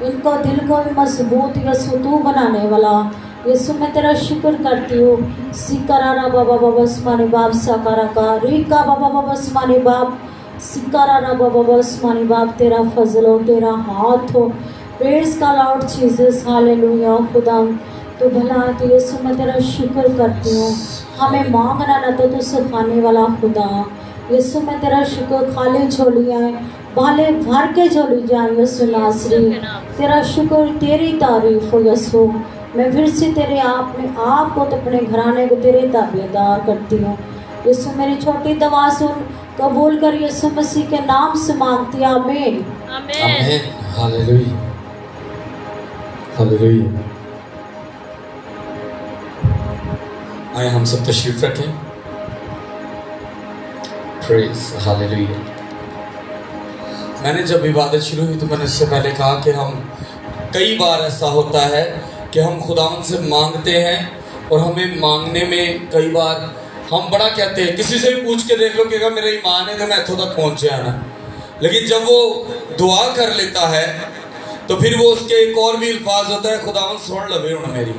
इनको दिल को भी मजबूत यीशु तू बनाने वाला। यीशु मैं तेरा शुक्र करती हूँ। सिकारा बाबा बाबा स्मानी बाप साकारा का रीका बाबा बाबा स्मानी बाप सिकारा बाबा बाबा स्मानी बाप तेरा फजल हो, तेरा हाथ हो। प्रेज का लॉर्ड जीसस हालेलुया। खुदा तो भला तो यीशु मैं तेरा शुक्र करती हूँ। हमें मांगना ना तो सिखाने वाला खुदा। यीशु मैं तेरा शुक्र खाली झोली आए भाले भर के झोली जाए यीशु नासरी। तेरा शुक्र तेरी तारीफ हो यीशु। मैं फिर से तेरे आप में आपको तो अपने घराने को तेरे ताबेदार करती हूँ। यीशु मेरी छोटी दवा सुन कबूल कर यीशु मसीह के नाम से मांगती हूँ। आमीन आमीन। Hallelujah hallelujah. आए हम सब तशरीफ रखें। Praise hallelujah. मैंने जब इबादत शुरू हुई तो मैंने इससे पहले कहा कि हम कई बार ऐसा होता है कि हम खुदावंद से मांगते हैं और हमें मांगने में कई बार हम बड़ा कहते हैं। किसी से भी पूछ के देख लो कि अगर मेरा ईमान है तो मैं इत्थों तक पहुँच जाना। लेकिन जब वो दुआ कर लेता है तो फिर वो उसके एक और भी अल्फाज होता है, खुदावंद सुन लवे हुण मेरी।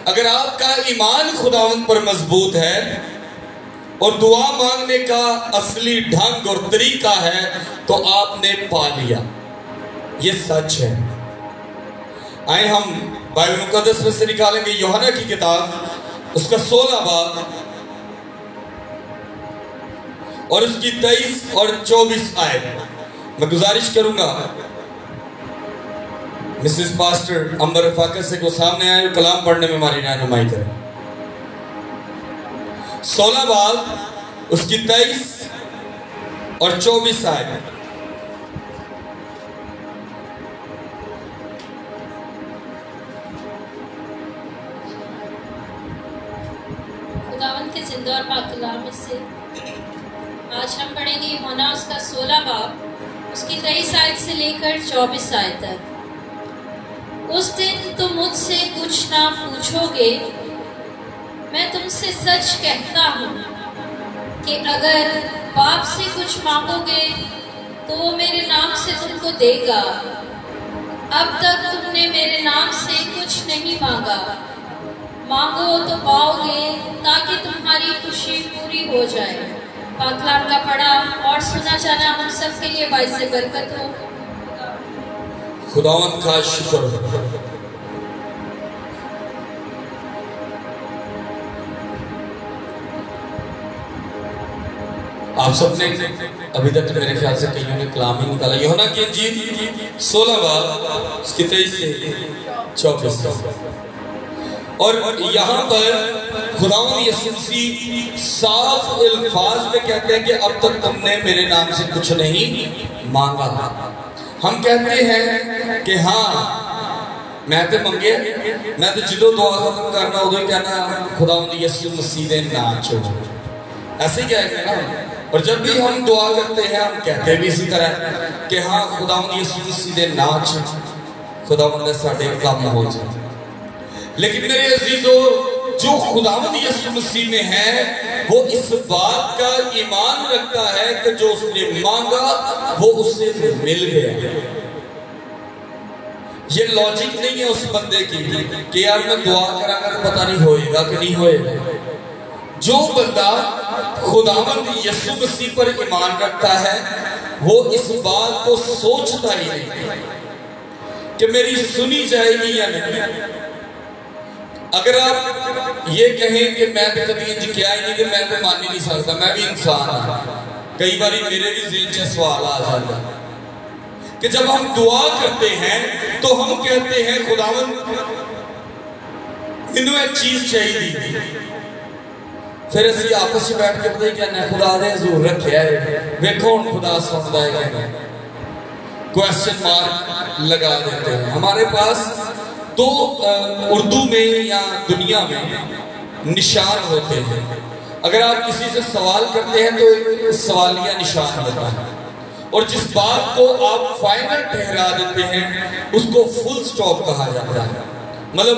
अगर आपका ईमान खुदावंद पर मजबूत है और दुआ मांगने का असली ढंग और तरीका है तो आपने पा लिया। ये सच है। आए हम बाइबल मुकद्दस में से निकालेंगे यूहन्ना की किताब उसका 16 बाब और उसकी 23 और 24 आयत। मैं गुजारिश करूंगा मिसेस पास्टर अंबर फाकर से को सामने आए कलाम पढ़ने में हमारी रहनुमाई करें। 16 बाब उसकी 23 और 24 आयत। खुदावंद के जिंदा और पाक कलाम में से आज हम पढ़ेंगे यूहन्ना उसका 16 बाब उसकी 23 आयत से लेकर 24 आयत तक। उस दिन तुम मुझसे कुछ ना पूछोगे, मैं तुमसे सच कहता हूँ कि अगर बाप से कुछ मांगोगे तो वो मेरे नाम से तुमको देगा। अब तक तुमने मेरे नाम से कुछ नहीं मांगा, मांगो तो पाओगे ताकि तुम्हारी खुशी पूरी हो जाए। पाकलाम का पढ़ा और सुना जाना हम सब के लिए बाइस बरकत हो। खुदावंद का शुक्र। आप सबने अभी तक मेरे ख्याल से कईयों ने कलाम ही निकाला। यूहन्ना की इंजील 16 बाब उसकी 23 से 24। और यहाँ पर खुदावंद यीशु मसीह साफ अल्फाज में कहते हैं कि अब तक तुमने मेरे नाम से कुछ नहीं मांगा। हम कहते हैं कि हाँ मैं तो मंगे, मैं तो जो दुआ खत्म करना उदो ही कहना खुदावंद यीशु मसीह दे नाम चो। ऐसे ही कहते हैं ना। और जब भी हम दुआ करते हैं हम कहते भी इसी तरह कि हाँ खुदावंद यीशु मसीह दे नाम चो खुदावंद साडे काम हो जाए। लेकिन मेरे अजीजों जो खुदावंद यीशु मसीह में है वो इस बात का ईमान रखता है कि जो उसने मांगा वो उसे मिल गया। ये लॉजिक नहीं है उस बंदे की कि यार मैं दुआ करांगा तो पता नहीं होएगा कि नहीं होएगा। जो बंदा खुदावंद यीशु मसीह पर ईमान रखता है वो इस बात को सोचता ही नहीं कि मेरी सुनी जाएगी या नहीं। अगर आप ये कहें कि मैं तो कभी इंज किया ही नहीं कि मैं तो मान ही नहीं सकता, मैं भी इंसान हूं। कई बार मेरे भी ज़हन में सवाल आ जाता है कि जब हम दुआ करते हैं तो हम कहते हैं खुदावंद मैनू एक चीज चाहिए। फिर असी आपस में बैठ के पता ही कहना खुदा दे हजूर रखे है, वेखो हुण खुदा सुनता है कि नहीं। क्वेश्चन मार्क लगा देते हैं। हमारे पास तो उर्दू में या दुनिया में निशान होते हैं। अगर आप किसी से सवाल करते हैं तो सवालिया निशान होता है और जिस बात को आप फाइनल ठहरा देते हैं उसको फुल स्टॉप कहा जाता है। मतलब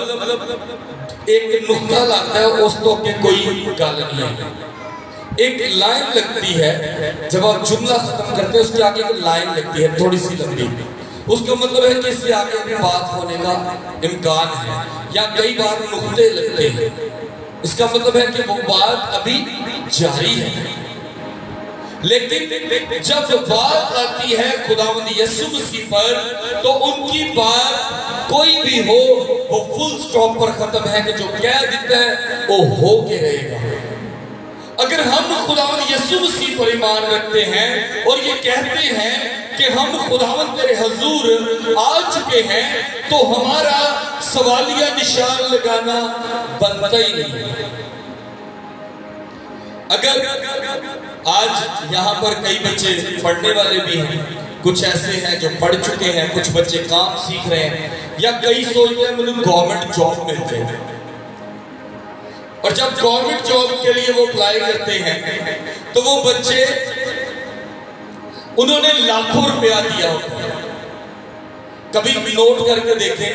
एक नुक्ता लगता है उस तो के कोई गल नहीं है। एक लाइन लगती है जब आप जुमला खत्म करते हैं उसके आगे एक लाइन लगती है थोड़ी सी लंबी। उसका मतलब है कि इससे आगे भी बात होने का इम्कान है, या कई बार नुक्ते लगते हैं, इसका मतलब है कि वो बात अभी जारी है। लेकिन जब बात आती है खुदावंद यीशु मसीह पर, तो उनकी बात कोई भी हो वो फुल स्टॉप पर खत्म है कि जो कह देता है वो हो के रहेगा। अगर हम खुदावंद यीशु मसीह पर ईमान रखते हैं और ये कहते हैं कि हम खुदावंद तेरे हुजूर आ चुके हैं, तो हमारा सवालिया निशान लगाना बनता ही नहीं। अगर आज यहाँ पर कई बच्चे पढ़ने वाले भी हैं, कुछ ऐसे हैं जो पढ़ चुके हैं, कुछ बच्चे काम सीख रहे हैं, या कई सोचते हैं मुझे गवर्नमेंट जॉब मिल जाए, और जब गवर्नमेंट जॉब के लिए वो अप्लाई करते हैं तो वो बच्चे, उन्होंने लाखों रुपया दिया होता है। कभी नोट करके देखें,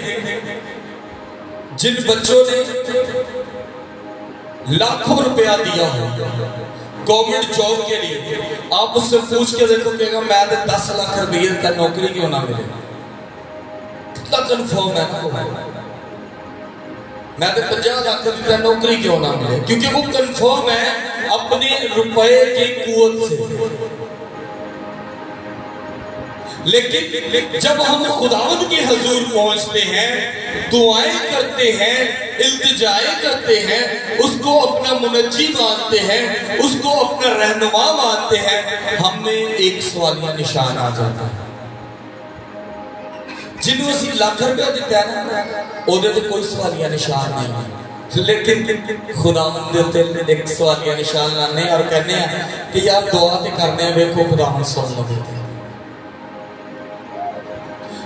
जिन बच्चों ने लाखों रुपया दिया हो गवर्नमेंट जॉब के लिए, आप उससे पूछ के देखो, कहेगा मैं तो 10 लाख रुपये का नौकरी क्यों ना मिले। कितना कन्फर्म है ना वो, मैं तो 50 लाख रुपये नौकरी क्यों ना मिले, क्योंकि वो कन्फर्म है अपने रुपए की कुवत से। लेकिन जब हम खुदावंद के हुजूर पहुंचते हैं, दुआएं करते हैं, इल्तिजाएं करते हैं, उसको अपना मुनज्जी मानते हैं, उसको अपना रहनुमा मानते हैं, हमें एक सवालिया निशान आ जाता है। जिन्होंने असी लाख रुपया दिता है ना, ओदे ते कोई सवालिया निशान नहीं है, लेकिन खुदावंद दे उत्ते एक सवालिया निशान लाने और कहने कि यार दुआ ते करने, वेखो खुदावंद सुन लगे।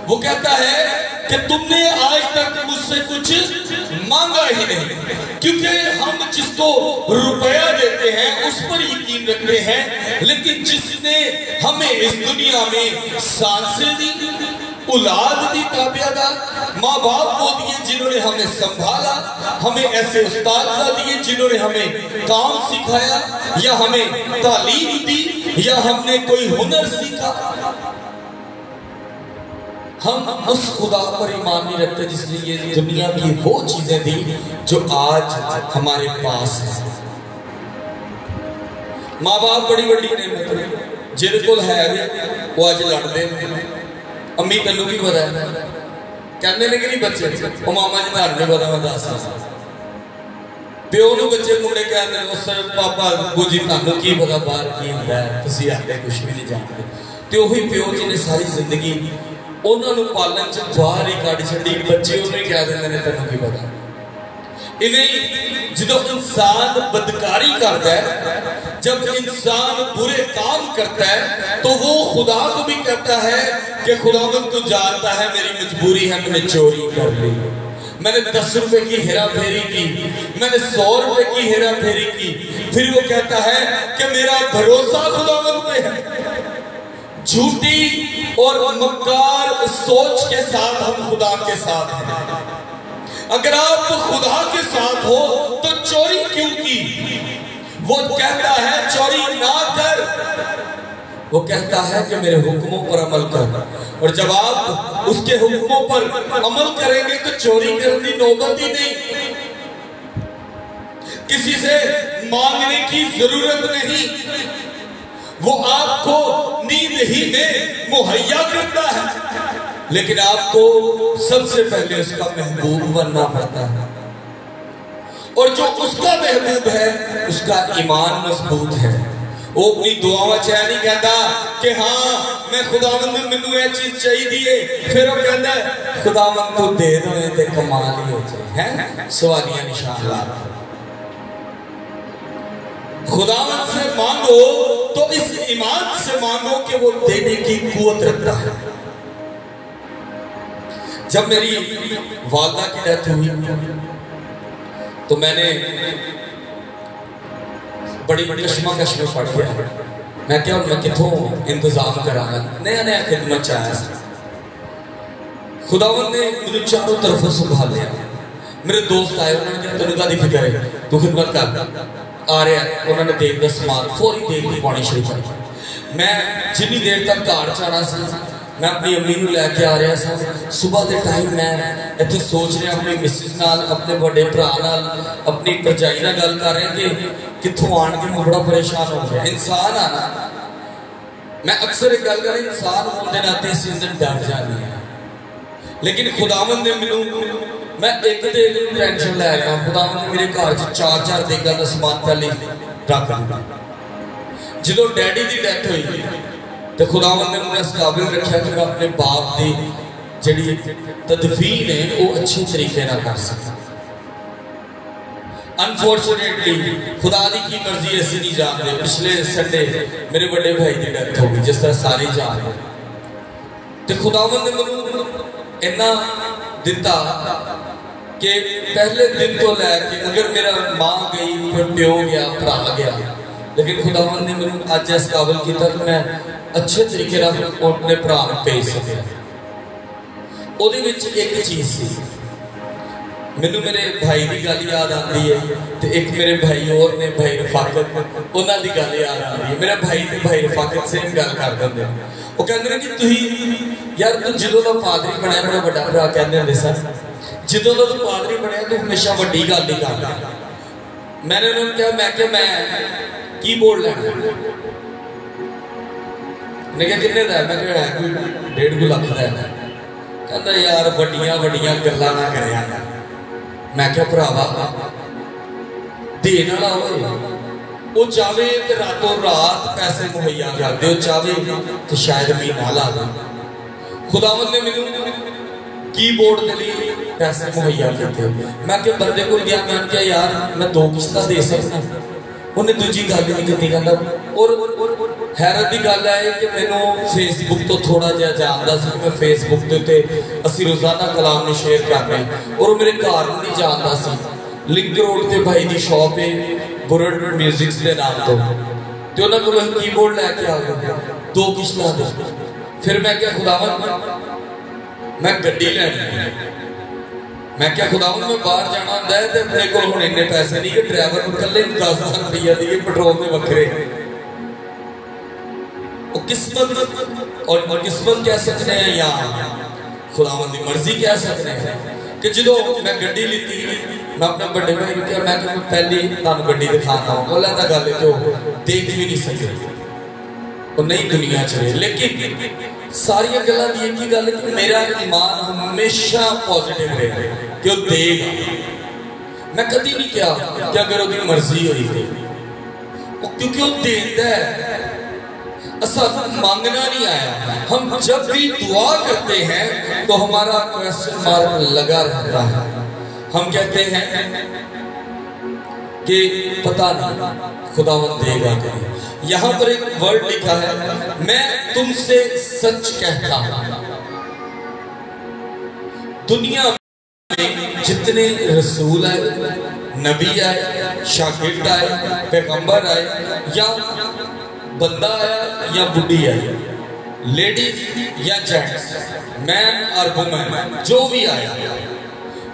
वो कहता है कि तुमने आज तक मुझसे कुछ मांगा ही नहीं, क्योंकि हम जिसको रुपया देते हैं उस पर यकीन रखते हैं, लेकिन जिसने हमें इस दुनिया में सांसें दी, औलाद दी, ताबियादार, माँ बाप वो दिए जिन्होंने हमें संभाला, हमें ऐसे उस्ताद दिए जिन्होंने हमें काम सिखाया, या हमें तालीम दी, या हमने कोई हुनर सीखा, हम उस खुदा पर ईमान नहीं रखते जिसने ये दुनिया की वो चीजें दी जो आज हमारे पास है। माँ बाप बड़ी बड़ी नेमत जिन को है वो अज लड़ते हैं, अम्मी तेनों की पता है कहने लगे नहीं बच्चे, वो मामा जी घर नहीं पता, मैं दस प्यो नूं बच्चे मुंडे कहते उस पापा अब्बू जी तुहानूं की पता बाहर की हुंदा है, तुसीं आगे कुछ भी नहीं जानते। तो वही प्यो जी ने सारी जिंदगी उन्होंने पालन च बाहर ही कढ़ छड्डी, बच्चे उन्हें कह देंगे ने तेनों की पता। इवें जो इंसान बदकारी करता है, जब इंसान बुरे काम करता है, तो वो खुदा को भी कहता है कि खुदावंद तू जानता है मेरी मजबूरी है, मैंने चोरी कर ली, मैंने 10 रुपए की हेरा फेरी की, मैंने 100 रुपए की हेरा फेरी की। फिर वो कहता है कि मेरा भरोसा खुदावंद पे है। झूठी और मक्कार सोच के साथ हम खुदा के साथ हैं। अगर आप खुदा के साथ हो तो चोरी क्यों की? वो कहता है चोरी ना कर, वो कहता है कि मेरे हुक्मों पर अमल कर, और जब आप उसके हुक्मों पर अमल करेंगे तो चोरी करने की नौबत ही नहीं, किसी से मांगने की जरूरत नहीं, वो आपको नींद ही में मुहैया करता है, लेकिन आपको सबसे पहले उसका महबूब बनना पड़ता है, और जो उसका महबूब है उसका ईमान मजबूत है। वो अपनी दुआवां च नहीं कहता कि हाँ मैं खुदावंद मैनू यह चीज चाहिए, फिर वो कहता है खुदावंद तू दे दे ते कमाल ही हो जाए, है सवालिया निशान ला। खुदावंद से मांगो तो इस ईमान से मांगो कि वो देने की कुवत रखता है। जब मेरी वालदा की डेथ हुई तो मैंने बड़ी बड़ी कश्मकश में पड़ गया। मैं क्या मैं कितों इंतजाम करांगा, नया नया खिदमत आया। खुदावंद ने मुझे चारों तरफों संभाल लिया। मेरे दोस्त आए, उन्होंने कहा तेनू काहदी फिक्र है, तू खिदमत कर। आ रहा है, उन्होंने देख समान फौरी देख दी पानी शुरू कर। मैं जिन्नी देर तक घर जाना सी मैं अपनी अम्मी को लैके आ रहा था सुबह के टाइम, मैं इतने सोच रहा अपनी मिसिस नाल, अपने बड़े भरा नाल, अपनी भरजाई नाल गल कर रहे कि कितों आन के मैं बड़ा परेशान हो गया। इंसान आ ना, मैं अक्सर एक गल कर, इंसान होने के नाते इस दिन डर जाते हैं, लेकिन खुदावंद ने मैनू, मैं एक दिन टेंशन लै रहा, खुदावंद ने मेरे घर 4-4 देगां दा समान पहले रख दिता। जो डैडी की डेथ हुई तो खुदावंद ने मुझे इस काबिल रखा कि मैं अपने बाप की जी तदफीन है वो अच्छे तरीके ना कर सका। अनफॉर्चुनेटली खुदा की मर्जी ऐसी नहीं जानते, पिछले संडे मेरे बड़े भाई की डेथ हो गई, जिस तरह सारे जान रहे। तो खुदावंद ने मुझे इन्ना दिता कि पहले दिन तो लैके, अगर मेरा माँ गई, फिर प्यो गया, भरा गया, लेकिन खुदावंद ने मैंने अज इस काबिल किया कि मैं अच्छे तरीके अपने भरा भेज सकिया। ਉਹਦੇ ਵਿੱਚ एक चीज़ सी, मैनू मेरे भाई की गल याद आती है, तो एक मेरे भाई और ने भाई रफाकत, उन्होंने गल याद आती है। मेरा भाई तो भाई रफाकत सेम गल कर देंगे, वो कहते कि तुम यार तू जो का पादरी बनया, मेरा बड़ा भरा कहते होंगे सर, जो का तू पादरी बनया तू हमेशा वड्डी गल ही कर। मैंने उन्होंने कहा मैं की बोर्ड लैना, मैं क्या किन्ने का है, मैं क्या है कोई 1.5 लाख का है। कहता यार वड्डियां वड्डियां गल्लां ना करिया कर। मैं क्या भरावा देन वाला होए, वो चाहे तो रातों रात पैसे मुहैया कर दे, चाहे तो शायद महीना ला दे। खुदावंद ने मैनू कीबोर्ड के लिए पैसे मुहैया किए। मैं क्या बंदे को गया, मैं क्या यार मैं 2 किश्तां दे सकता, उन्हें दूजी गल नहीं की कहता। और हैरत की गल है कि मैनू फेसबुक तो थोड़ा जहा जानता सी, मैं फेसबुक के उत्ते असीं रोजाना कलाम में शेयर कर रहे हैं, और मेरे घर नहीं जानता सी। लिंक रोड से भाई की शॉप है बुरड म्यूजिक्स के नाम तो उन्होंने को कीबोर्ड लैके आ गए 2 किश्तां दे। फिर मैं क्या खुदावंद मैं गड्डी लैनी, मैं क्या खुदावंद मैं बाहर जाना होंदा है तो अपने को हुण इन्ने पैसे नहीं कि ड्राइवर को कल्ले 10,000 रुपया दिए, पेट्रोल में वखरे। किस्मत और किस्मत कह सकते हैं या खुदावंद की मर्जी कह सकते हैं कि जो मैं गड्डी लीती, मैं अपने बड़े भाई को क्या मैं पहले तुहानू गड्डी दिखाता हूँ, बोला तो गल जो देख भी नहीं सके, वो नई दुनिया च रहे। लेकिन सारिया गल्लां दी एक ही गल कि मेरा ईमान हमेशा पॉजिटिव रहे कि वो देगा। मैं कभी नहीं कहा कि अगर उसकी मर्जी हुई थी, क्योंकि वो देता है, असा मांगना नहीं आया। हम जब भी दुआ करते हैं तो हमारा क्वेश्चन मार्क लगा रहता है। हम कहते हैं कि पता नहीं खुदावंद देगा कि नहीं। यहाँ पर एक वर्ड लिखा है, मैं तुमसे सच कहता हूं, दुनिया में जितने रसूल आए, नबी आए, शागिर्द आए, पैगंबर आए, या बंदा आया या बुढ़ी आई, लेडीज या जेंट्स, मैन और वुमन, जो भी आया,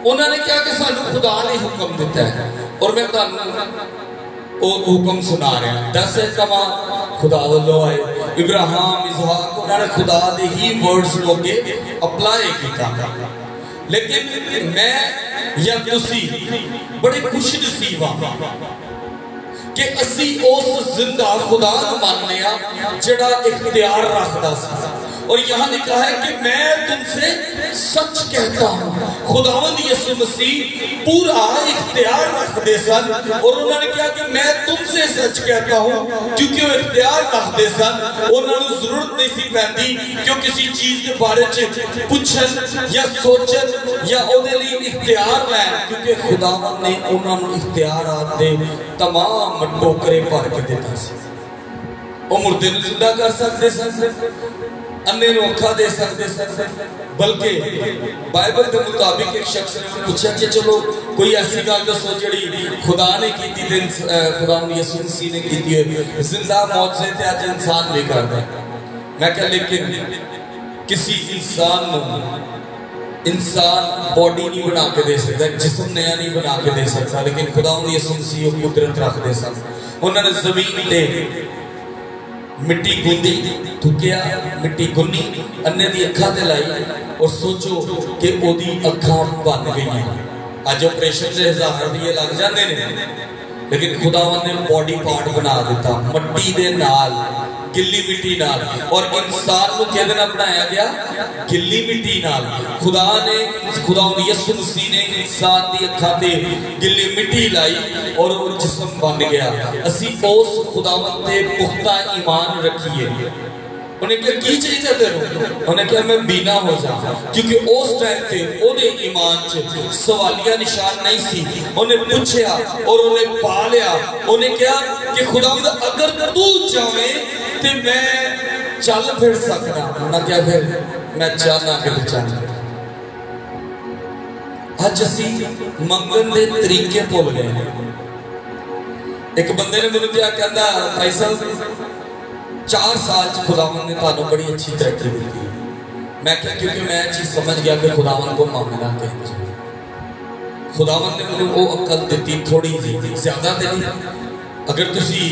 उन्होंने क्या कि सानू खुदा ने हुक्म दिता है। और मैं तुहानू हुक्म सुना रहा, 10 कमा खुदा वालों आए, इब्राहिम इसहाक, उन्होंने खुदा दे ही वर्ड्स लोगे अप्लाई किया। लेकिन मैं या तुसी बड़े खुश नसीब कि असी उस जिंदा खुदा को मानने जड़ा इख्तियार रखता सी। और यहाँ लिखा है कि मैं तुमसे सच कहता हूँ। खुदावंद यीशु मसीह पूरा इख्तियार रखते सन, और उन्होंने कहा कि मैं तुमसे सच कहता हूँ, क्योंकि वो इख्तियार रखते सन। उन्होंने जरूरत नहीं सी पैंदी कि किसी चीज के बारे में पूछन या सोचन या उहदे लिए इख्तियार लैन, क्योंकि खुदावंद ने उन्होंने इख्तियारात दे तमाम टोकरे भर के दिता सी। वो मुर्दे नूं जिंदा कर सकते सन, अन्ने नूं अखां दे सकते सन। बल्कि बाइबल के मुताबिक एक शख्स ने पूछा कि चलो कोई ऐसी गल दसो जिहड़ी खुदा ने की थी, खुदा यीशु मसीह ने की है, जिंदा मौजज़े ते अज इंसान भी करदा। मैं कहा लेकिन किसी इंसान नूं इंसान बॉडी नहीं बना के दे सकता, जिस्म नया नहीं बना के दे सकता, लेकिन खुदा यीशु मसीह कुदरत रखते सन। उन्होंने जमीन पे मिट्टी गुंदी थुकिया मिट्टी गुन्नी अन्ने दी अखां ते लाई और सोचो कि ओदी अखां बन गई। अज ऑपरेशन से 1000 रुपये लग जाते हैं, लेकिन खुदावन ने बॉडी पार्ट बना दिता मट्टी दे नाल, गिल्ली मिट्टी नाल। और इंसान को किहदे नाल बनाया गया? गिल्ली मिट्टी नाल। खुदा ने यीशु मसीह ने इंसान दी अखां ते गिल्ली मिट्टी लाई और वो जिस्म बन गया। असी उस खुदावन ते पुख्ता ईमान रखिए। उन्हें क्या की चाहिए तेरे? उन्हें क्या मैं बीना हो जा, क्योंकि उस टाइम पे ओदे ईमान च सवालिया निशान नहीं सी। उन्हें पूछया और उन्हें पा लिया। उन्हें क्या कि खुदावंद अगर तू चाहे ते मैं चल फिर सकना। उन्हें क्या फिर मैं चाहना कि तू चल। अज असी मंगन दे तरीके भुल गए। एक बंदे ने मुझे क्या कहता, भाई साहब 4 साल खुदावन ने थानू बड़ी अच्छी तरक्की दी। मैं क्या, क्योंकि मैं चीज समझ गया कि खुदावन को मांगना कहते। खुदावन ने मुझे वो अकल दी थोड़ी जी, ज्यादा तो नहीं। अगर तुसी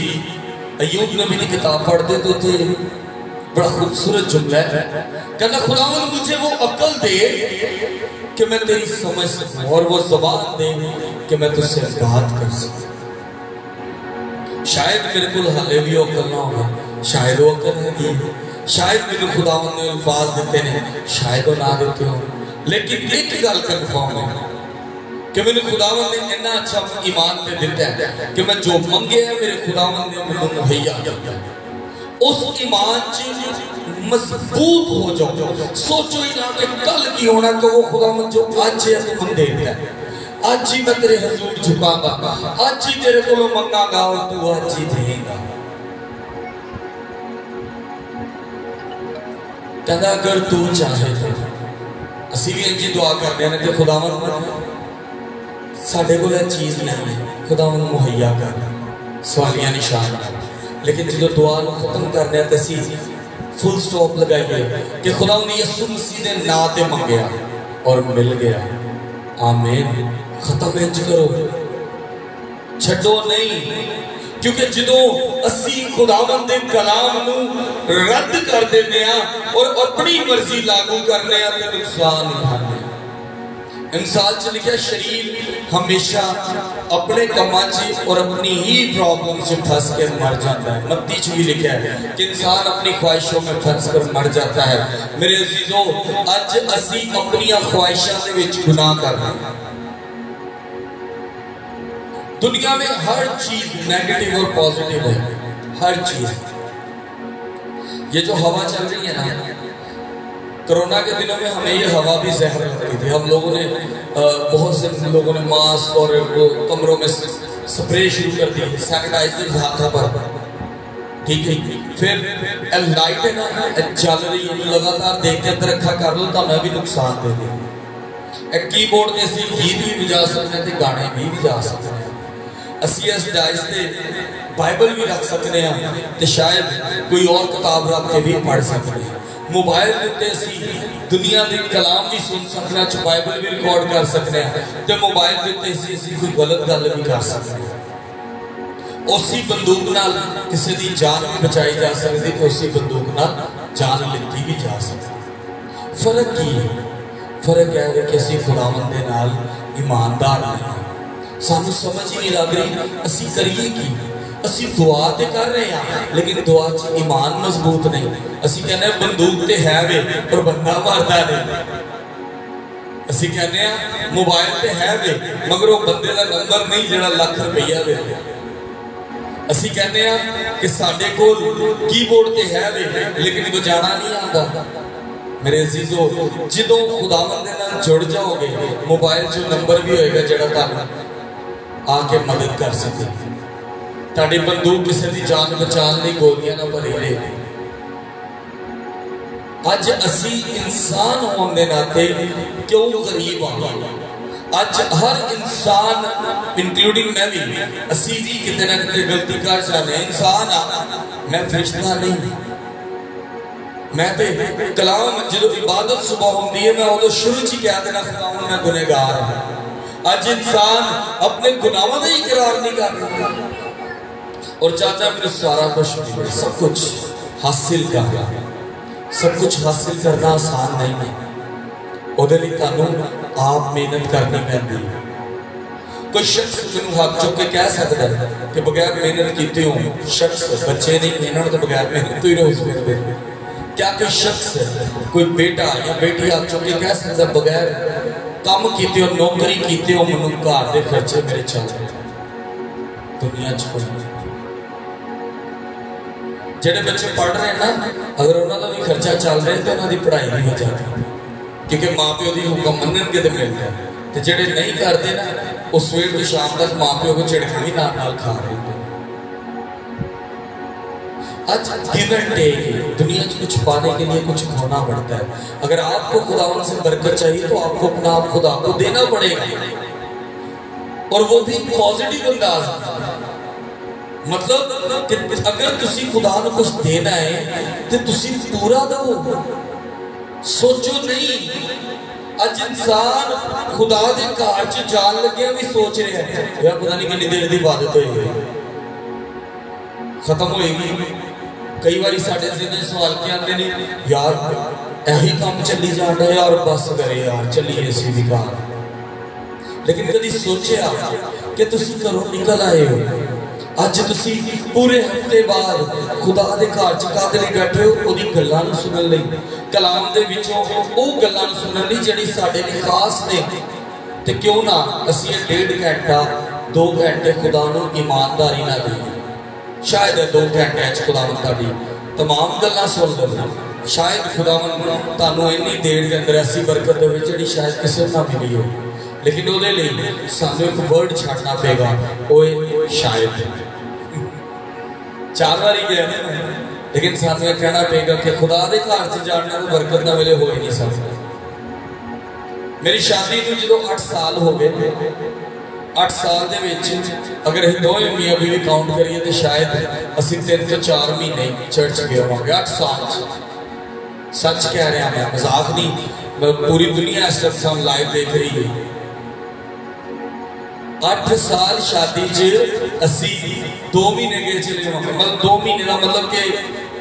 अयूब नबी की किताब पढ़ते तो उसे बड़ा खूबसूरत जुमला है। कहता खुदावन मुझे वो अकल दे कि मैं तेरी समझ सकूं और वो ज़बान दे कि मैं तुझसे बात कर सकूं। शायद मेरे को हाले भी अकल ना हो, शायद वो अकल है, शायद मेरे खुदावन ने अल्फाज देते हैं, शायद वो ना देते हो। लेकिन एक गल कन्फर्म है कि मेरे खुदावन ने इतना अच्छा ईमान पे दिता है कि मैं जो मंगे है मेरे खुदावन ने मुझे मुहैया किया। उस ईमान च मजबूत हो जाओ। सोचो ही ना कि कल की होना कि वो खुदावन जो आज है तो दे देता है। आज ही मैं तेरे हजूर झुकाऊंगा, आज ही तेरे को मंगागा और तू आज ही देगा। कहता अगर तू चाहे तो असी भी इंजी दुआ करते हैं कि खुदावन साढ़े को चीज़ नहीं है, खुदावन मुहैया कर, सवालिया निशान। लेकिन जो दुआ खत्म करने तो असी फुल स्टॉप लगाइए कि खुदावन यीशु मसीह ने ना ते मंगया और मिल गया। आमीन। खत्म इंज करो, छड्डो नहीं। क्योंकि जो असी खुदावन दे कलाम नू रद्द कर देने और अपनी मर्जी लागू करने तो नुकसान उठाने। इंसान च लिखा शरीर हमेशा अपने कमां च और अपनी ही प्रॉब्लम से फंस के मर जाता है। मत्ती च भी लिखा है कि इंसान अपनी ख्वाहिशों में फंस कर मर जाता है। मेरे अजीजों, अज असी अपनी ख्वाहिशों के विच गुनाह कर रहे हैं। दुनिया में हर चीज नेगेटिव और पॉजिटिव है, हर चीज। ये जो हवा चल रही है ना, कोरोना के दिनों में हमें ये हवा भी जहर लगती थी। हम लोगों ने बहुत से लोगों ने मास्क और वो कमरों में स्प्रे शुरू कर दी, सैनिटाइजर हाथों पर, ठीक है। फिर लाइट है ना चल रही है, लगातार देख के अंदर रखा कर लो तो हमें भी नुकसान दे देगी। कीबोर्ड से असी गीत भी बजा सकते हैं, गाने भी बजा सकते हैं। असी इस डाइस से बाइबल भी रख सकते हैं, तो शायद कोई और किताब रख के भी पढ़ सकते हैं। मोबाइल के दुनिया के कलाम भी सुन सकते हैं, बाइबल भी रिकॉर्ड कर सकते हैं, तो मोबाइल के कोई गलत गल भी कर सकते हैं। उसी बंदूक नाल किसी की जान भी बचाई जा सकती, तो उसी बंदूक नाल जान लिखी भी जा सकती। फर्क की है? फर्क है कि असी खुदावंद दे नाल ईमानदार नहीं, सानू समझ ही नहीं लग रही असी करिए की। असी दुआ तो कर रहे हैं, लेकिन दुआ च ईमान मजबूत नहीं। असी कहने बंदूक तो है वे पर बंदा मारता नहीं। असी कहने मोबाइल तो है वे मगर वो बंदे का नंबर नहीं जिहड़ा लाख रुपया वे। असी कहने कि साडे कोल कीबोर्ड तो है वे लेकिन बजाना नहीं आता। मेरे अजीजों, जो खुदावंद दे नाल जुड़ जाओगे, मोबाइल च नंबर भी होएगा जिहड़ा तुहानू आके मदद कर सके। ताड़ी बंदूक किसी की जान बचाने लई गोलियां ना भरी ले। अज असी इंसान होने के नाते क्यों गरीब हाँ? अज हर इंसान इंक्लूडिंग मैं भी, असी भी कितने ना कितने गलती कर जाने। इंसान आ, मैं फरिश्ता नहीं। मैं तो कलाम जो इबादत सुबह होती है, मैं उदों शुरू च कह देना खुदावंद मैं गुनहगार हाँ। अज इंसान अपने गुनाहों का इकरार नहीं कर रहा और चाहता मेरे सारा कुछ सब कुछ हासिल करना। सब कुछ हासिल करना आसान नहीं है, ਉਹਦੇ ਲਈ ਤੁਹਾਨੂੰ आप मेहनत करनी पैंदी है। कोई शख्स मैंने हाथ चुक के कह सकता है कि बगैर मेहनत किए हो शख्स, बच्चे नहीं इन्होंने तो बगैर मेहनत तो ही रोज मिलते। क्या कोई शख्स, कोई बेटा या बेटी हाथ चुक के कह सकता बगैर काम किए हो, नौकरी किए हो, मैं घर के खर्चे मेरे चल रहे? दुनिया च कोई जेडे बच्चे पढ़ रहे हैं ना, अगर उन्होंने भी खर्चा चल रहा है तो उन्होंने पढ़ाई नहीं हो जाती, क्योंकि माँ प्यो की हुक्म मनणगे तो मिलता है। तो जेडे नहीं करते ना, वो सवेर तो शाम तक माँ प्यो को झिड़क भी नाल खा रहे हैं। आज गिव एंड टेक, दुनिया में कुछ पाने के लिए कुछ खोना पड़ता है। अगर आपको खुदावन से बरकत चाहिए तो आपको अपना आप खुदा को देना पड़ेगा, और वो भी पॉजिटिव अंदाज। मतलब कि अगर तुसी खुदा को कुछ देना है तो तुसी पूरा दो, सोचो नहीं। अज इंसान खुदा के घर च जान लगे भी सोच रहे हैं यार पता नहीं कितनी देर की इबादत होएगी, खत्म होएगी। कई बार साढ़े जिन्हें सवाल के आते हैं यार यही काम चली जाता है यार, बस करे यार चलिए इसी भी कार। लेकिन कभी सोचा कि तुसी घरों निकल आए हो, अज तुसी पूरे हफ्ते बाद खुदा के घर च कद नहीं बैठे हो, वो गल्लां नूं सुनन लई, कलाम दे विचों वो गल्लां नूं सुनन लई जिहड़ी साडे लई खास ने। ते क्यों ना असीं 1.5 घंटा 2 घंटे खुदा नूं ईमानदारी नाल दईए। शायद 2 घंटे खुदावंद तुहाडी तमाम गल्लां सुन लवे, शायद खुदावंद तुहानूं इन्नी देर के अंदर ऐसी बरकत देवे जिहड़ी शायद किसी नूं ना मिली हो। लेकिन वो सानू एक वर्ड छाड़ना पेगा, ओए शायद 4 बारी गया, लेकिन सानू यह कहना पेगा कि खुदा के घर से जाने को बरकत ना मिले हो ही नहीं सकता। मेरी शादी को जो 8 साल हो गए, 8 साल दे विच अगर असीं दोवें मियां बीवी काउंट करिए तो शायद असीं 3 तो 4 महीने चर्च गए होंगे 8 साल। सच कह रहा मैं, मजाक नहीं। पूरी दुनिया इस वक्त लाइव देख रही है। 8 साल शादी च असी 2 महीने गए चले, मतलब 2 महीने का मतलब कि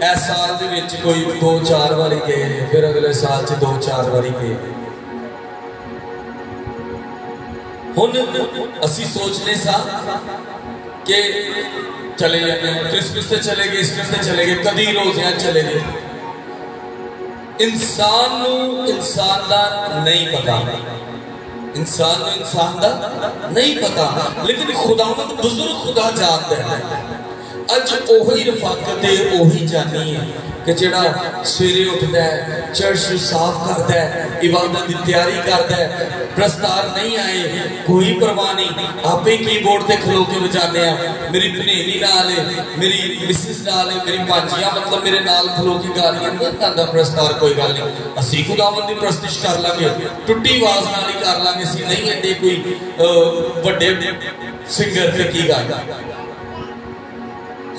इस साल दे विच कोई 2-4 बारी गए, फिर अगले साल च 2-4 बारी गए। हुण असी सोचने सा कि चले जाते हैं, क्रिसमस से चले गए, ईस्टर से चले गए, कभी रोज़ियां चले गए। इंसान का नहीं पता, इंसान को इंसान का नहीं पता, लेकिन खुदावंद बुजुर्ग खुदा जानता है। अज ओही रफाकत है, ओही जानी है कि जेड़ा सवेरे उठता है, चर्च साफ करता है, इबादत की तैयारी करता है। प्रस्तार नहीं आए कोई परवाह नहीं, आपे कीबोर्ड से खलो के बजाने। मेरी भनेवी नाल है, मेरी मिसिस नाल है, मेरी भांजियां मतलब मेरे नाल खलो के गा रही है, कहता प्रस्तार कोई गल नहीं, असी खुदावंद की प्रस्तिश कर लांगे, टुट्टी आवाज नाल ही कर लांगे, असी नहीं एडे कोई वड्डे सिंगर पे की गा।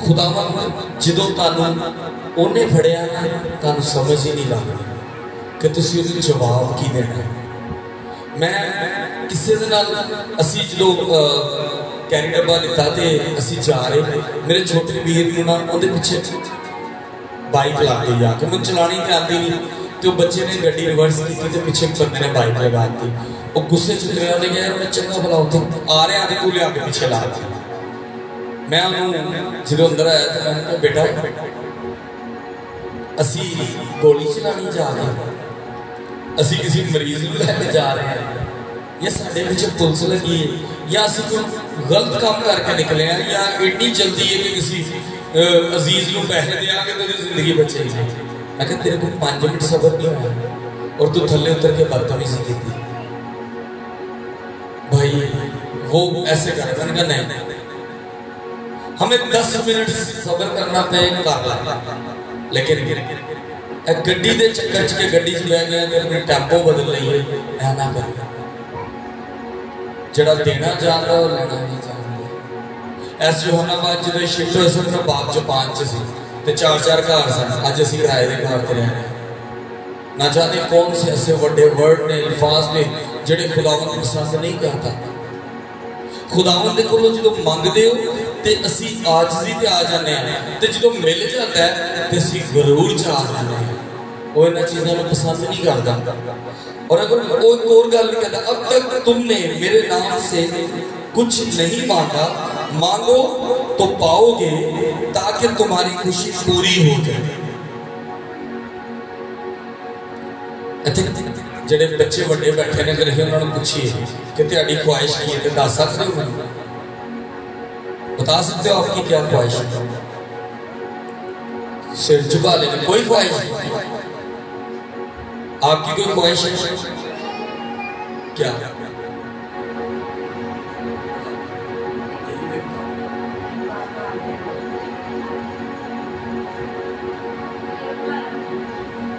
खुदावंद जो तुहानूं उन्हें फड़िया ना, तुहानूं समझ ही नहीं लगती कि तुसीं उहनूं जवाब की देना। मैं किसी दे नाल असीं जो कैरी डब्बा लिता तो असीं जा रहे, मेरे छोटे वीर नूं ना उहदे पिछे बाइक ला दी जाके, मैं चलानी तो आती नहीं, तो बच्चे ने गड्डी रिवर्स की तो पिछे बंदे ने बाइक लगा दी। वो गुस्से च उतरिया, उन्हें कहा मैं चंगा भला उत्थे आ रहा तो तू लिया के पिछे ला दी। मैं जो अंदर आया तो मैंने कहा बेटा असी गोली चलानी जा रहे हैं, असी किसी मरीज को लैके जा रहे हैं, या साढ़े पिछे पुलिस लगी है, या असी कोई गलत काम करके निकले हैं, या इतनी जल्दी है कि किसी अजीज को पैसे देंगे तो जिंदगी बचेगी। मैं कहा तेरे को 5 मिनट सबर नहीं हुआ और तू थले उतर के बदतमीजी की थी। भाई वो ऐसे कर, मैंने कहा नहीं हमें 10 मिनट सबर करना पेगा, लेकिन गड्डी के चक्कर च के गड्डी च बह गए तो अपनी टैंपो बदल लीए, ऐ ना कर। जड़ा देना जानता वो लेना नहीं जानता। ऐस यूहन्नाबाद जो शिफ्ट होए सन मैं बाग जापान च सी ते 4-4 घर सन, अज असीं किराए के घर ते रह रहे। ना जाने कौन से ऐसे बड़े वर्ड ने अल्फाज ने जिहड़े खुदावंद पसंद नहीं करता। खुदावंद कोलों जो मंगदे हो तो असी आजजी ते आ जाने तो जो मिल जाता है तो असी गरूर च आ जाने वो इन चीज़ों को पसंद नहीं करता। और अगर वो एक और गल नहीं कहता, अब तक तुमने मेरे नाम से कुछ नहीं मांगा, मांगो तो पाओगे ताकि तुम्हारी खुशी पूरी हो जाए। जेडे बच्चे बड़े बैठे ने घर उन्होंने पूछिए कि तेरी ख्वाहिश की है, दस सकते हो, बता सकते हो आपकी क्या ख्वाहिश है? सिर झुका लेने कोई ख्वाहिश नहीं, आपकी कोई ख्वाहिश है क्या?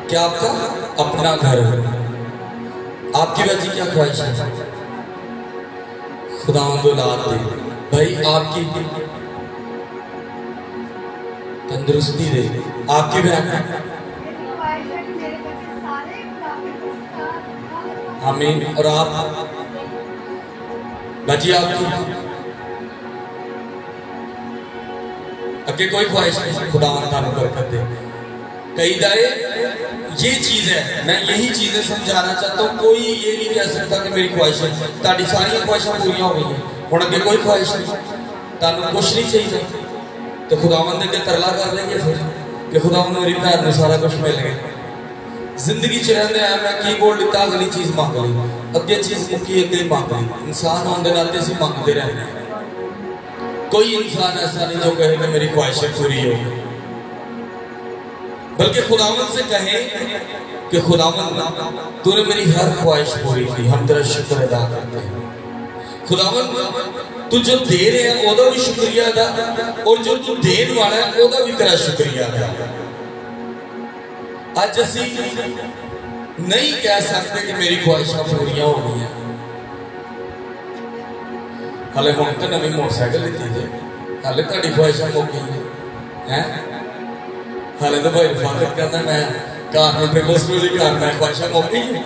क्या आपका अपना घर है? आपकी वजह क्या ख्वाहिश है? खुदावंद औलाद दे भाई, आपकी तंदुरुस्ती दे। आपकी बहन आमीन। और आप बाजी आपकी अगे कोई ख्वाहिश नहीं, खुदावंद तानु बरकत दे। कई दाए ये चीज है, मैं यही चीजें समझाना चाहता हूँ। कोई ये नहीं कह सकता कि मेरी ख्वाहिश है, ताड़ी सारी ख्वाहिशा पूरी हो गई है, हुण अगे कोई ख्वाहिश नहीं, तानू कुछ नहीं चाहिए तो खुदावंद अगे तरला कर लेंगे फिर कि खुदावंद मेरी भैन में सारा कुछ मिल गया। जिंदगी च रहते हैं मैं कीबोर्ड लिता, अगली चीज मांग ली, अगे चीज मुक्की अगे मांग ली। इंसान होने नाते असीं मंगते रहते हैं। कोई इंसान ऐसा नहीं जो कहे कि मेरी ख्वाहिशें पूरी हो, बल्कि खुदावंद से कहे कि खुदावंद तूने मेरी हर ख्वाहिश पूरी की, हम तेरा शुक्र अदा करते हैं। खुदावंद तू जो दे रहे हैं ओदा भी शुक्रिया अदा, और जो तू देने वाला है ओदा भी तेरा शुक्रिया अदा। आज असी नहीं कह सकते कि मेरी ख्वाहिशा पूरी हो गई है। हाले हम तो नवी मोटरसाइकिल लीती है, हाले तुहाडी ख्वाहिशा मुक गई है। हाले तो भाई फादर कहता मैं घर में ट्रिपल स्टोरी करना, ख्वाहिशा मुक गई।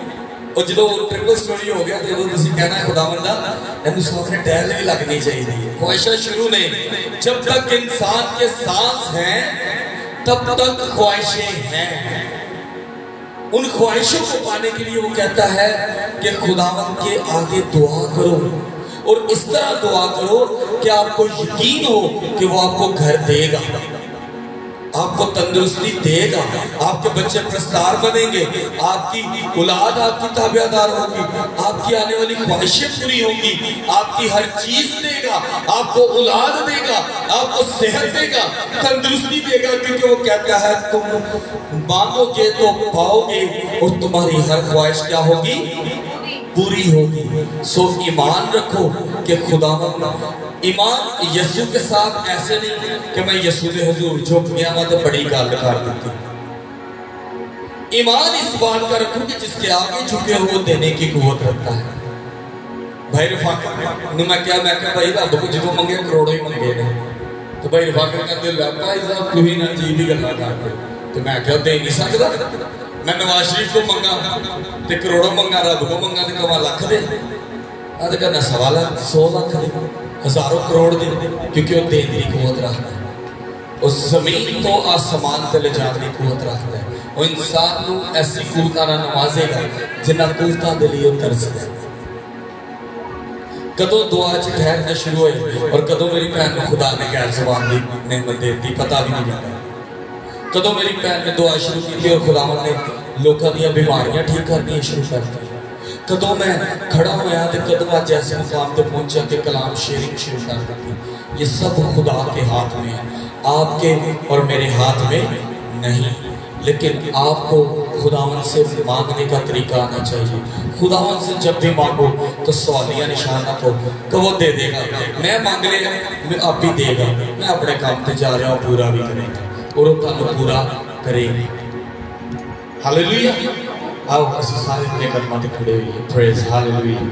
और जो ट्रिपल स्टोरी हो गया तो तुम कहना है खुदावंद इन्हू सामने टहल भी लगनी चाहिए। ख्वाहिशा शुरू नहीं, जब तक इंसान के सांस हैं तब तक ख्वाहिशें हैं। उन ख्वाहिशों को पाने के लिए वो कहता है कि खुदावंद के आगे दुआ करो, और इस तरह दुआ करो कि आपको यकीन हो कि वो आपको घर देगा, आपको तंदुरुस्ती देगा, आपके बच्चे प्रस्तार बनेंगे, आपकी औलाद आपकी ताबेदार होगी, आपकी आने वाली ख्वाहिशें पूरी होंगी, आपकी हर चीज देगा, आपको औलाद देगा, आपको सेहत देगा, तंदुरुस्ती देगा, क्योंकि वो कहता है तुम मांगोगे तो पाओगे और तुम्हारी हर ख्वाहिश क्या होगी? पूरी होगी। सो ईमान रखो कि खुदावंद, ईमान यीशु के साथ ऐसे नहीं कि मैं यीशु के हुजूर झुक गया मैं तो बड़ी गल कर दी। ईमान इस बात का रखो कि जिसके आगे झुके हो वो देने की कुव्वत रखता है। भाई रफाक ने मैं क्या भाई रब को जो मंगे करोड़ों ही मंगे ने, तो भाई रफाक कहते भाई साहब तुम ना जी भी गल्ला करते, तो मैं क्या दे नहीं सकता। मैं नवाज शरीफ को मंगा तो करोड़ों मंगा, रब को मंगा तो कमा लख दे, अद करना 1.25 लाख 100 लाख दे, हजारों करोड़ दे, क्योंकि वो देने की कुव्वत रखता है। उस जमीन तो आसमान ते ले जाने की कुव्वत रखता है। वो इंसान को ऐसी कुव्वतां नाल नवाजेगा जिन्हां कुव्वतां दे लिए तरसदा। कदों दुआ च ठहरना शुरू होए और कदों मेरी भैन को खुदा ने गैर ज़बान दी नेमत दे दी, पता भी नहीं लगा। कदों मेरी भैन ने दुआ शुरू की और खुदावंद ने लोगों दी बीमारियां ठीक करनी शुरू कर दी। कदों मैं खड़ा होया तो कदों अज ऐसे मुकाम पर पहुंचा कि कलाम शेयरिंग शुरू कर दी। ये सब खुदा के हाथ में है, आपके और मेरे हाथ में नहीं। लेकिन आपको खुदावंद से मांगने का तरीका आना चाहिए। खुदावंद से जब भी मांगो तो सवालिया निशान रखो कि वो दे देगा। मैं मांग लिया आप ही देगा, मैं अपने काम पे जा रहा हूँ, पूरा भी करेगा और वो तुहानू पूरा करेगा। हालेलुया। आओ असीं सारे अपने कदमां ते खड़े होइए। Praise hallelujah.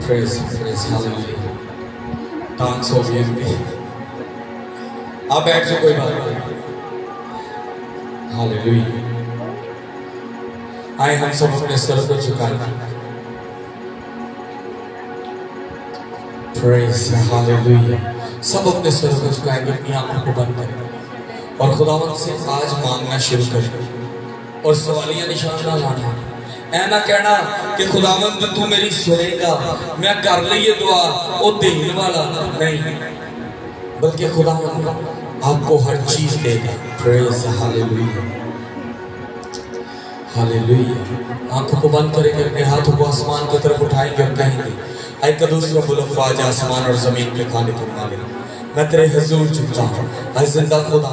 Praise praise hallelujah. Thanks हो गए, आप बैठ जाओ, कोई बात नहीं। हालेलुया। आए हम सब अपने सर को झुकाएं। Praise Hallelujah। सब अपने सर को झुकाएंगे, अपनी आंखों को बंद करें और खुदावंद से आज मांगना शुरू करें और सवालिया निशान ना लाना। ऐ ना कहना कि खुदावंद तू मेरी सुनेगा, मैं कर लिए दुआ वो देने वाला नहीं, बल्कि खुदावंद आपको हर चीज देगा। Praise Hallelujah। हालेलुया। आंखों को बंद करेंगे, अपने हाथों को आसमान की तरफ उठाएंगे और कहेंगे, ऐ कदूस रब्बुल अफ़वाज, आसमान और जमीन के खालिक और मालिक, मैं तेरे हुजूर झुकता हूँ। ऐ जिंदा खुदा,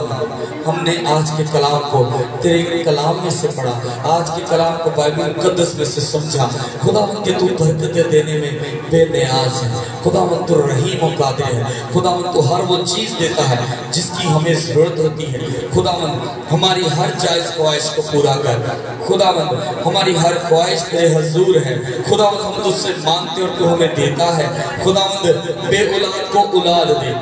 हमने आज के कलाम को तेरे कलाम में से पढ़ा, आज के कलाम को बाइबल मुक़द्दस में से समझा। खुदावंद के तू बरकतें देने में बेनियाज है। खुदावंद तू रहीम और कादिर है। खुदावंद तू हर वो चीज़ देता है जिसकी हमें ज़रूरत होती है। खुदावंद हमारी हर जायज़ ख्वाहिश को पूरा कर। खुदावंद हमारी हर ख्वाहिश तेरे हुजूर है। खुदावंद हम तुझसे मांगते और तू हमें देता है। खुदावंद बे औलाद को औलाद दे,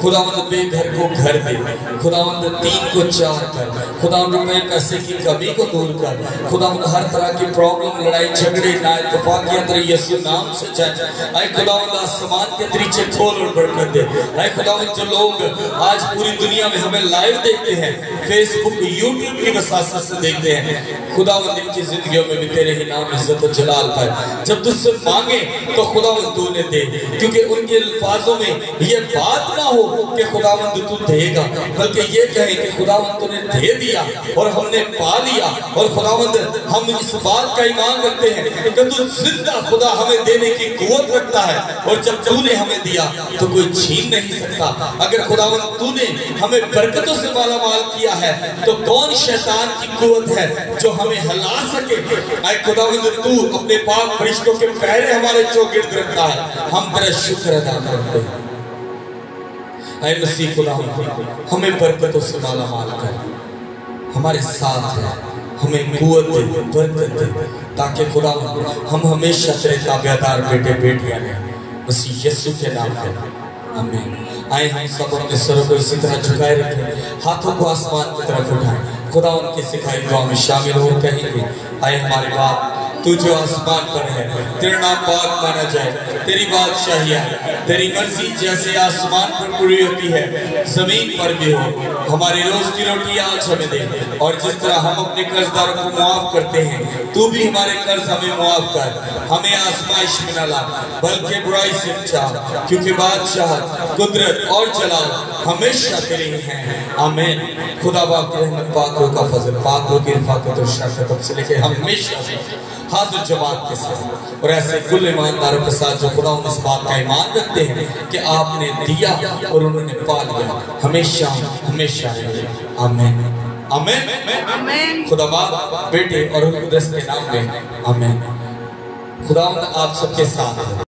खुदावंद बेघर को घर दे, खुदावंद 3 को 4 कर, खुदावंद रुपए पैसे की कमी को दूर कर, खुदावंद हर तरह की प्रॉब्लम, लड़ाई झगड़े, नाइतफाकियां तेरे यीशु नाम से जाए। ऐ खुदावंद आसमान के दरीचे खोल और बरकत दे। ऐ खुदावंद जो लोग आज पूरी दुनिया में हमें लाइव देखते हैं, फेसबुक यूट्यूब की वसासत से देखते हैं, खुदावंद इनकी जिंदगियों में भी तेरे ही नाम इज्जत और जलाल पाए। जब तुझसे मांगे तो खुदावंद तू ने दे, क्योंकि उनके अल्फाजों में ये बात ना हो कि खुदावंद तू देगा, बल्कि ये कहे कि खुदावंद तूने दे दिया और हमने पा लिया। और खुदावंद हम इस बात का ईमान रखते हैं कि तू जिंदा खुदा हमें देने की कुव्वत रखता है, और जब तूने हमें दिया तो कोई छीन नहीं सकता। अगर खुदावंद तूने हमें बरकतों से मालामाल किया है तो कौन शैतान की कुव्वत है जो हमें हिला सके। ऐ खुदावंद तू अपने पाक फरिश्तों के पहरे हमारे चौगिर्द रखता है, हम तेरा शुक्र अदा करते हैं। ऐ मसीह खुदा हमें बरकतों से मालामाल कर, हमारे साथ है, हमें कुव्वत दे, बरकत दे, ताकि खुदा हम हमेशा तेरे ताबेदार बेटे बेटियां रहें। मसीह यीशु के नाम पे आमीन। आए हम सब अपने सरों को इसी तरह झुकाए रखें, हाथों को आसमान की तरफ उठाएं, खुदा उनकी सिखाई दुआ में शामिल हो कहेंगे, आए हमारे बाप तू जो आसमान पर है, तेरा नाम पाक माना जाए, तेरी बादशाही है, तेरी मर्जी जैसे आसमान पर पूरी होती है जमीन पर भी हो। हमारी रोज की रोटी आज हमें दे, और जिस तरह हम अपने कर्जदारों को मुआफ करते हैं तू भी हमारे कर्ज हमें मुआफ कर। हमें आजमाइश में न ला, बल्कि बुराई से बचा, क्योंकि बादशाह, कुदरत और जलाल हमेशा तेरे ही हैं। आमीन। खुदा बाप की रहमत, पाक का फजल, पाक की रिफाकत और शफ़क़त से लेके हमेशा हाजिर जमात के साथ और ऐसे कुल ईमानदारों के साथ जो खुदा इस बात का ईमान रखते हैं कि आपने दिया और उन्होंने पा लिया, हमेशा हमेशा रहे। आमीन आमीन। खुदा बाप, बेटे और रूह कुद्दस के नाम में आमीन। खुदा आप सबके साथ है।